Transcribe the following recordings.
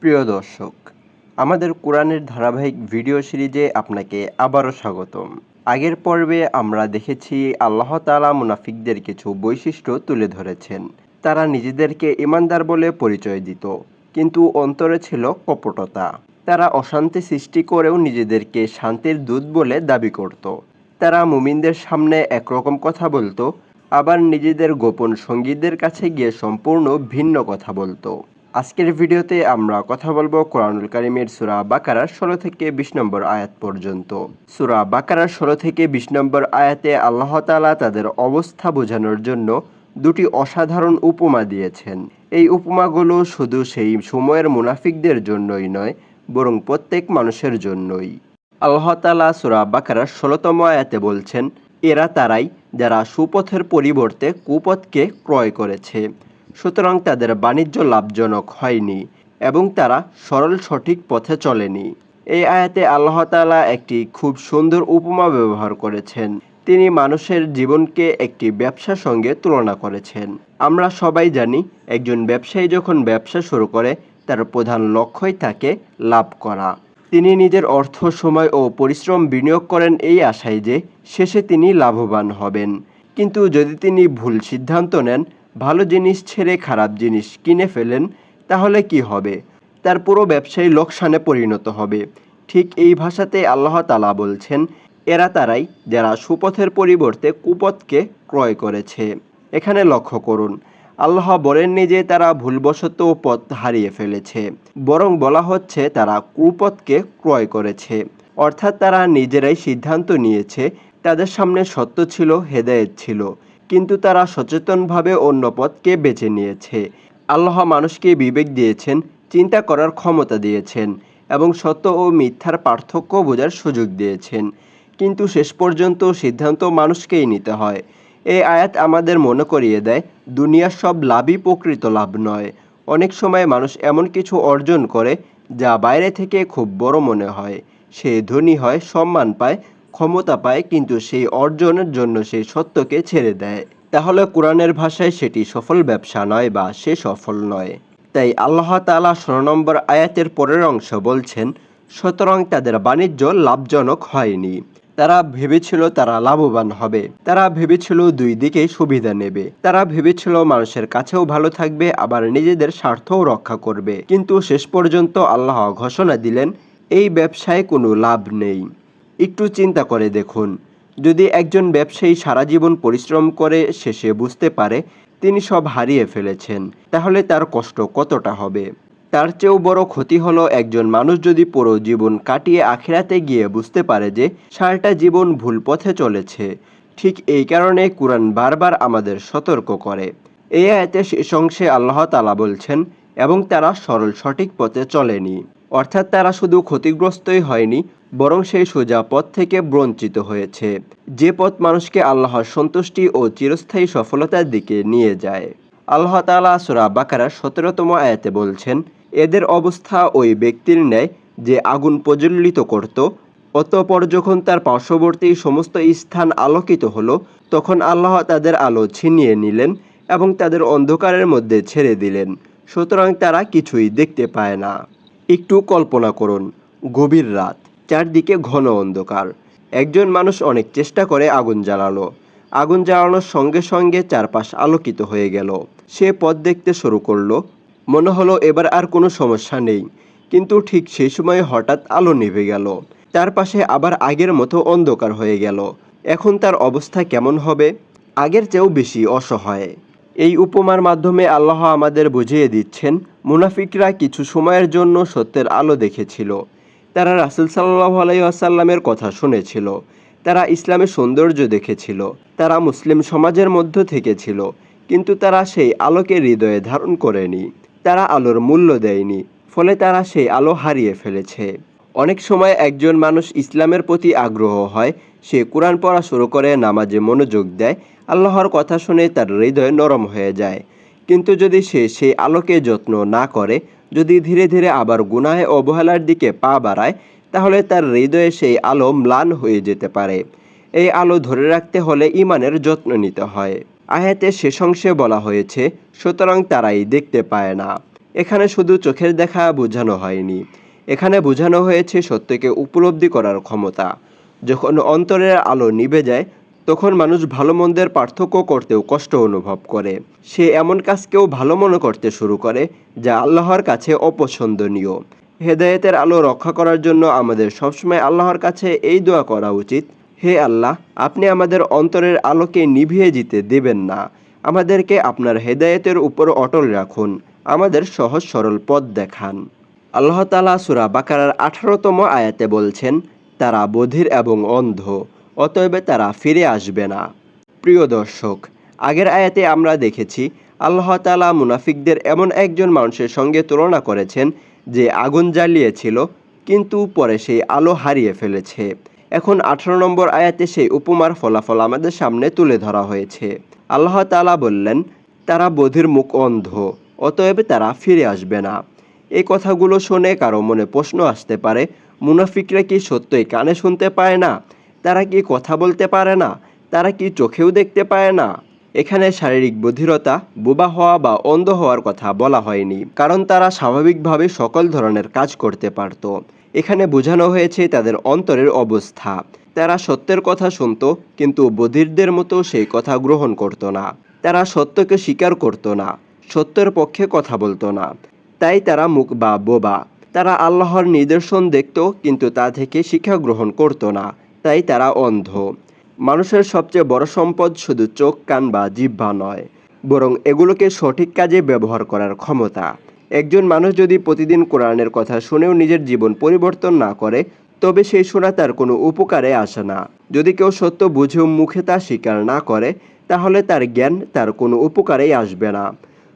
প্রিয় দর্শক, আমাদের কোরআনের ধারাবাহিক ভিডিও সিরিজে আপনাকে আবারও স্বাগতম। আগের পর্বে আমরা দেখেছি আল্লাহ তাআলা মুনাফিকদের কিছু বৈশিষ্ট্য তুলে ধরেছেন। তারা নিজেদেরকে ঈমানদার বলে পরিচয় দিত, কিন্তু অন্তরে ছিল কপটতা। তারা অশান্তি সৃষ্টি করেও নিজেদেরকে শান্তির দূত বলে দাবি করত। তারা মুমিনদের সামনে একরকম কথা বলতো, আবার নিজেদের গোপন সঙ্গীদের কাছে গিয়ে সম্পূর্ণ ভিন্ন কথা বলতো। আজকের ভিডিওতে আমরা কথা বলবো কোরআনুল কারীমের সূরা বাকারার ১৬ থেকে ২০ নম্বর আয়াত পর্যন্ত। সূরা বাকারার ১৬ থেকে ২০ নম্বর আয়াতে আল্লাহ তাআলা তাদের অবস্থা বোঝানোর জন্য দুটি অসাধারণ উপমা দিয়েছেন। এই উপমাগুলো শুধু সেই সময়ের মুনাফিকদের জন্যই নয়, বরং প্রত্যেক মানুষের জন্যই। আল্লাহ তাআলা সূরা বাকারার ১৬তম আয়াতে বলছেন, এরা তারাই যারা সুপথের পরিবর্তে কুপথকে ক্রয় করেছে, সুতরাং তাদের বাণিজ্য লাভজনক হয়নি এবং তারা সরল সঠিক পথে চলেনি। এই আয়াতে আল্লাহ তাআলা একটি খুব সুন্দর উপমা ব্যবহার করেছেন। তিনি মানুষের জীবনকে একটি ব্যবসার সঙ্গে তুলনা করেছেন। আমরা সবাই জানি, একজন ব্যবসায়ী যখন ব্যবসা শুরু করে তার প্রধান লক্ষ্যই থাকে লাভ করা। তিনি নিজের অর্থ, সময় ও পরিশ্রম বিনিয়োগ করেন এই আশায় যে শেষে তিনি লাভবান হবেন। কিন্তু যদি তিনি ভুল সিদ্ধান্ত নেন, ভালো জিনিস ছেড়ে খারাপ জিনিস কিনে ফেলেন, তাহলে কি হবে? তার পুরো ব্যবসায়ী লোকসানে পরিণত হবে। ঠিক এই ভাষাতে আল্লাহ তাআলা বলছেন, এরা তারাই যারা সুপথের পরিবর্তে কুপথকে ক্রয় করেছে। এখানে লক্ষ্য করুন, আল্লাহ বলেননি যে তারা ভুলবশত পথ হারিয়ে ফেলেছে, বরং বলা হচ্ছে তারা কুপথকে ক্রয় করেছে। অর্থাৎ তারা নিজেরাই সিদ্ধান্ত নিয়েছে, তাদের সামনে সত্য ছিল, হেদায়েত ছিল, কিন্তু তারা সচেতনভাবে অন্য পথকে বেছে নিয়েছে। আল্লাহ মানুষকে বিবেক দিয়েছেন, চিন্তা করার ক্ষমতা দিয়েছেন এবং সত্য ও মিথ্যার পার্থক্য বোঝার সুযোগ দিয়েছেন, কিন্তু শেষ পর্যন্ত সিদ্ধান্ত মানুষকেই নিতে হয়। এই আয়াত আমাদের মনে করিয়ে দেয়, দুনিয়ার সব লাভই প্রকৃত লাভ নয়। অনেক সময় মানুষ এমন কিছু অর্জন করে যা বাইরে থেকে খুব বড় মনে হয়। সে ধনী হয়, সম্মান পায়, ক্ষমতা পায়, কিন্তু সেই অর্জনের জন্য সেই সত্যকে ছেড়ে দেয়। তাহলে কোরআনের ভাষায় সেটি সফল ব্যবসা নয়, বা সে সফল নয়। তাই আল্লাহ তাআলা ১৬ নম্বর আয়াতের পরের অংশ বলছেন, সুতরাং তাদের বাণিজ্য লাভজনক হয়নি। তারা ভেবেছিল তারা লাভবান হবে। তারা ভেবেছিল দুই দিকেই সুবিধা নেবে। তারা ভেবেছিল মানুষের কাছেও ভালো থাকবে, আবার নিজেদের স্বার্থও রক্ষা করবে। কিন্তু শেষ পর্যন্ত আল্লাহ ঘোষণা দিলেন, এই ব্যবসায় কোনো লাভ নেই। একটু চিন্তা করে দেখুন, যদি একজন ব্যবসায়ী সারা জীবন পরিশ্রম করে শেষে বুঝতে পারে তিনি সব হারিয়ে ফেলেছেন, তাহলে তার কষ্ট কতটা হবে? তার চেয়েও বড় ক্ষতি হলো একজন মানুষ যদি পুরো জীবন কাটিয়ে আখিরাতে গিয়ে বুঝতে পারে যে সারাটা জীবন ভুল পথে চলেছে। ঠিক এই কারণে কুরআন বারবার আমাদের সতর্ক করে। এই আয়াতে শেষ অংশে আল্লাহ তাআলা বলছেন, এবং তারা সরল সঠিক পথে চলেনি। অর্থাৎ তারা শুধু ক্ষতিগ্রস্তই হয়নি, বরং সেই সোজা পথ থেকে বঞ্চিত হয়েছে, যে পথ মানুষকে আল্লাহর সন্তুষ্টি ও চিরস্থায়ী সফলতার দিকে নিয়ে যায়। আল্লাহ তাআলা সূরা বাকারার ১৭তম আয়াতে বলছেন, এদের অবস্থা ওই ব্যক্তির ন্যায় যে আগুন প্রজ্বলিত করত, অতঃপর যখন তার পার্শ্ববর্তী সমস্ত স্থান আলোকিত হলো, তখন আল্লাহ তাদের আলো ছিনিয়ে নিলেন এবং তাদের অন্ধকারের মধ্যে ছেড়ে দিলেন, সুতরাং তারা কিছুই দেখতে পায় না। একটু কল্পনা করুন, গভীর রাত, চারদিকে ঘন অন্ধকার। একজন মানুষ অনেক চেষ্টা করে আগুন জ্বালালো। আগুন জ্বালানোর সঙ্গে সঙ্গে চারপাশ আলোকিত হয়ে গেল। সে পথ দেখতে শুরু করলো। মনে হলো এবার আর কোনো সমস্যা নেই, কিন্তু ঠিক সেই সময় হঠাৎ আলো নিভে গেল। তার পাশে আবার আগের মতো অন্ধকার হয়ে গেল। এখন তার অবস্থা কেমন হবে? আগের চেয়েও বেশি অসহায়। এই উপমার মাধ্যমে আল্লাহ আমাদের বুঝিয়ে দিচ্ছেন, মুনাফিকরা কিছু সময়ের জন্য সত্যের আলো দেখেছিল। তারা রাসূল সাল্লাল্লাহু আলাইহি ওয়াসাল্লামের কথা শুনেছিল। তারা ইসলামের সৌন্দর্য দেখেছিল। তারা মুসলিম সমাজের মধ্য থেকে ছিল, কিন্তু তারা সেই আলোকে হৃদয়ে ধারণ করেনি। তারা আলোর মূল্য দেয়নি, ফলে তারা সেই আলো হারিয়ে ফেলেছে। অনেক সময় একজন মানুষ ইসলামের প্রতি আগ্রহ হয়, সে কোরআন পড়া শুরু করে, নামাজে মনোযোগ দেয়, আল্লাহর কথা শুনে তার হৃদয় নরম হয়ে যায়। কিন্তু যদি সে সেই আলোকে যত্ন না করে, যদি ধীরে ধীরে আবার গুনাহে অবহেলার দিকে পা বাড়ায়, তাহলে তার হৃদয়ে সেই আলো ম্লান হয়ে যেতে পারে। এই আলো ধরে রাখতে হলে ঈমানের যত্ন নিতে হয়। আয়াতের শেষ অংশে বলা হয়েছে, সুতরাং তারাই দেখতে পায় না। এখানে শুধু চোখের দেখা বোঝানো হয়নি, এখানে বোঝানো হয়েছে সত্যকে উপলব্ধি করার ক্ষমতা। যখন অন্তরের আলো নিভে যায় তখন মানুষ ভালো মন্দের পার্থক্য করতেও কষ্ট অনুভব করে। সে এমন কাজকেও ভালো মনে করতে শুরু করে যা আল্লাহর কাছে অপছন্দনীয়। হেদায়েতের আলো রক্ষা করার জন্য আমাদের সবসময় আল্লাহর কাছে এই দোয়া করা উচিত, হে আল্লাহ, আপনি আমাদের অন্তরের আলোকে নিভিয়ে যেতে দেবেন না, আমাদেরকে আপনার হেদায়েতের উপর অটল রাখুন, আমাদের সহজ সরল পথ দেখান। আল্লাহ তাআলা সূরা বাকারার 18তম আয়াতে বলছেন, তারা বধির এবং অন্ধ, অতএব তারা ফিরে আসবে না। প্রিয় দর্শক, আগের আয়াতে আমরা দেখেছি আল্লাহ তাআলা মুনাফিকদের এমন একজন মানুষের সঙ্গে তুলনা করেছেন যে আগুন জ্বালিয়েছিল কিন্তু পরে সেই আলো হারিয়ে ফেলেছে। এখন 18 নম্বর আয়াতে সেই উপমার ফলাফল আমাদের সামনে তুলে ধরা হয়েছে। আল্লাহ তাআলা বললেন, তারা বধির মুখ অন্ধ, অতএব তারা ফিরে আসবে না। এই কথাগুলো শুনে কারো মনে প্রশ্ন আসতে পারে, মুনাফিকরা কি সত্যই কানে শুনতে পায় না? তারা কি কথা বলতে পারে না? তারা কি চোখেও দেখতে পায় না? এখানে শারীরিক বধিরতা, বোবা হওয়া বা অন্ধ হওয়ার কথা বলা হয়নি, কারণ তারা স্বাভাবিকভাবে সকল ধরনের কাজ করতে পারত। এখানে বোঝানো হয়েছে তাদের অন্তরের অবস্থা। তারা সত্যের কথা শুনত কিন্তু বধিরদের মতো সেই কথা গ্রহণ করত না। তারা সত্যকে স্বীকার করত না, সত্যের পক্ষে কথা বলতো না, তাই তারা মুখ বা বোবা। তারা আল্লাহর নিদর্শন দেখত কিন্তু তা থেকে শিক্ষা গ্রহণ করত না, তাই তারা অন্ধ। মানুষের সবচেয়ে বড় সম্পদ শুধু চোখ, কান বা জিহ্বা নয়, বরং এগুলোকে সঠিক কাজে ব্যবহার করার ক্ষমতা। একজন মানুষ যদি প্রতিদিন কোরআনের কথা শুনেও নিজের জীবন পরিবর্তন না করে, তবে সেই শোনা তার কোনো উপকারে আসে না। যদি কেউ সত্য বুঝেও মুখে তা স্বীকার না করে, তাহলে তার জ্ঞান তার কোনো উপকারেই আসবে না।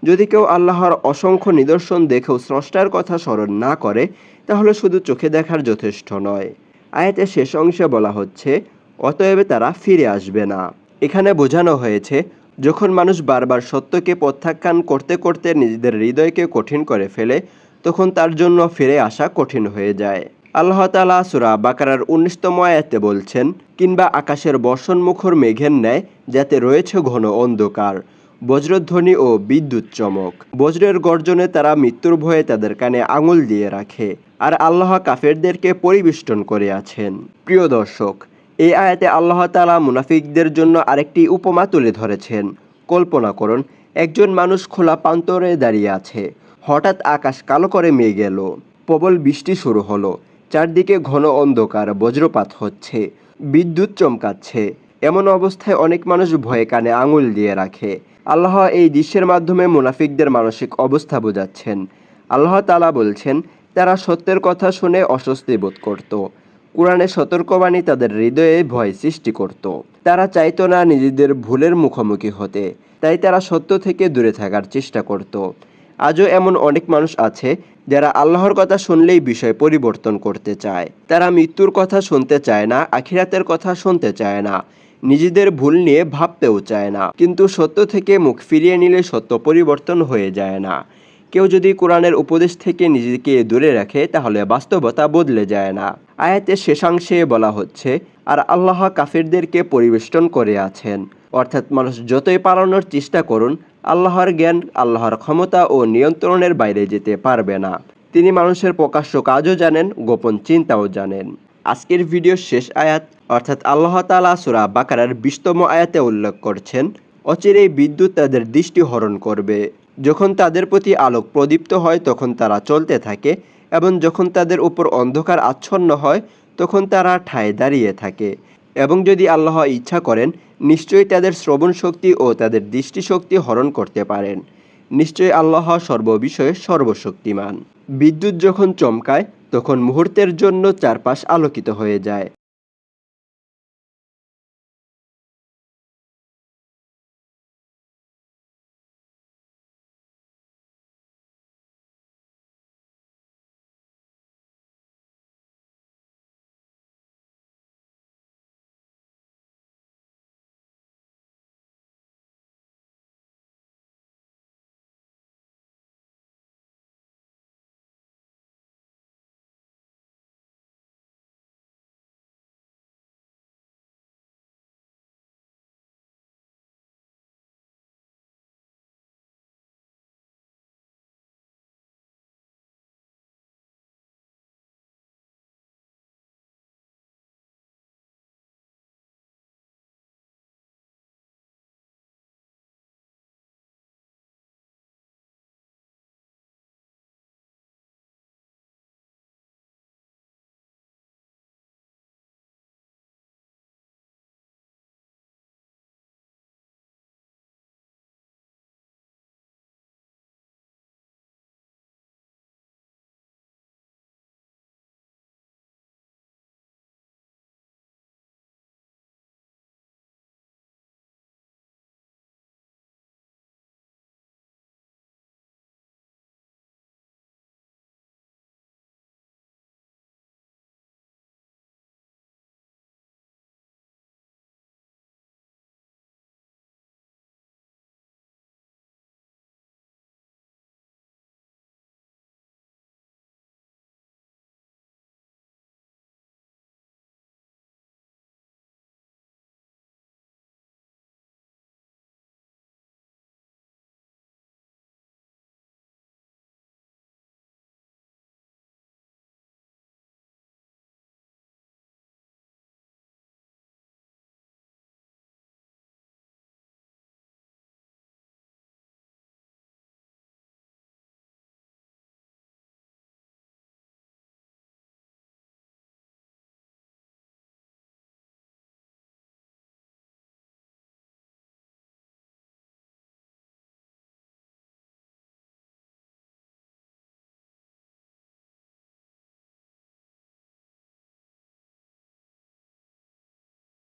যদি কেউ আল্লাহর অসংখ্য নিদর্শন দেখেও স্রষ্টার কথা স্মরণ না করে, তাহলে শুধু চোখে দেখার যথেষ্ট নয়। আয়াতের শেষ অংশে বলা হচ্ছে, অতএব তারা ফিরে আসবে না। এখানে বোঝানো হয়েছে যখন মানুষ বারবার সত্যকে প্রত্যাখ্যান করতে করতে নিজেদের হৃদয়কে কঠিন করে ফেলে, তখন তার জন্য ফিরে আসা কঠিন হয়ে যায়। আল্লাহ তাআলা সূরা বাকারার 19তম আয়াতে বলছেন, কিংবা আকাশের বর্ষণমুখর মেঘের ন্যায় যাতে রয়েছে ঘন অন্ধকার, বজ্রধ্বনি ও বিদ্যুৎ চমক। বজ্রের গর্জনে তারা মৃত্যুর ভয়ে তাদের কানে আঙুল দিয়ে রাখে, আর আল্লাহ কাফেরদেরকে পরিবেষ্টন করে আছেন। প্রিয় দর্শক, এই আয়াতে আল্লাহ তাআলা মুনাফিকদের জন্য আরেকটি উপমা তুলে ধরেছেন। কল্পনা করুন, একজন মানুষ খোলা প্রান্তরে দাঁড়িয়ে আছে। হঠাৎ আকাশ কালো করে মেঘ এলো, প্রবল বৃষ্টি শুরু হলো, চারদিকে ঘন অন্ধকার, বজ্রপাত হচ্ছে, বিদ্যুৎ চমকাচ্ছে। এমন অবস্থায় অনেক মানুষ ভয়ে কানে আঙুল দিয়ে রাখে। আল্লাহ এই দৃশ্যের মাধ্যমে মুনাফিকদের মানসিক অবস্থা বোঝাচ্ছেন। আল্লাহ তাআলা বলছেন, তারা সত্যের কথা শুনে অস্বস্তি বোধ করত। কোরআনের সতর্কবাণী তাদের হৃদয়ে ভয় সৃষ্টি করত। তারা চাইতো না নিজেদের ভুলের মুখোমুখি হতে, তাই তারা সত্য থেকে দূরে থাকার চেষ্টা করত। আজও এমন অনেক মানুষ আছে যারা আল্লাহর কথা শুনলেই বিষয় পরিবর্তন করতে চায়। তারা মৃত্যুর কথা শুনতে চায় না, আখিরাতের কথা শুনতে চায় না, নিজেদের ভুল নিয়ে ভাবতেও চায় না। কিন্তু সত্য থেকে মুখ ফিরিয়ে নিলে সত্য পরিবর্তন হয়ে যায় না। কেউ যদি কোরআনের উপদেশ থেকে নিজেকে দূরে রাখে, তাহলে বাস্তবতা বদলে যায় না। আয়াতের শেষাংশে বলা হচ্ছে, আর আল্লাহ কাফিরদেরকে পরিবেষ্টন করে আছেন, অর্থাৎ মানুষ যতই পালানোর চেষ্টা করুন, আল্লাহর জ্ঞান, আল্লাহর ক্ষমতা ও নিয়ন্ত্রণের বাইরে যেতে পারবে না। তিনি মানুষের প্রকাশ্য কাজও জানেন, গোপন চিন্তাও জানেন। আজকের ভিডিওর শেষ আয়াত অর্থাৎ আল্লাহ তাআলা সূরা বাকারার 20তম আয়াতে উল্লেখ করছেন, অচিরেই বিদ্যুৎ তাদের দৃষ্টি হরণ করবে। যখন তাদের প্রতি আলোক প্রদীপ্ত হয় তখন তারা চলতে থাকে, এবং যখন তাদের উপর অন্ধকার আচ্ছন্ন হয় তখন তারা ঠায় দাঁড়িয়ে থাকে। এবং যদি আল্লাহ ইচ্ছা করেন, নিশ্চয়ই তাদের শ্রবণ শক্তি ও তাদের দৃষ্টিশক্তি হরণ করতে পারেন। নিশ্চয়ই আল্লাহ সর্ববিষয়ে সর্বশক্তিমান। বিদ্যুৎ যখন চমকায় তখন মুহূর্তের জন্য চারপাশ আলোকিত হয়ে যায়।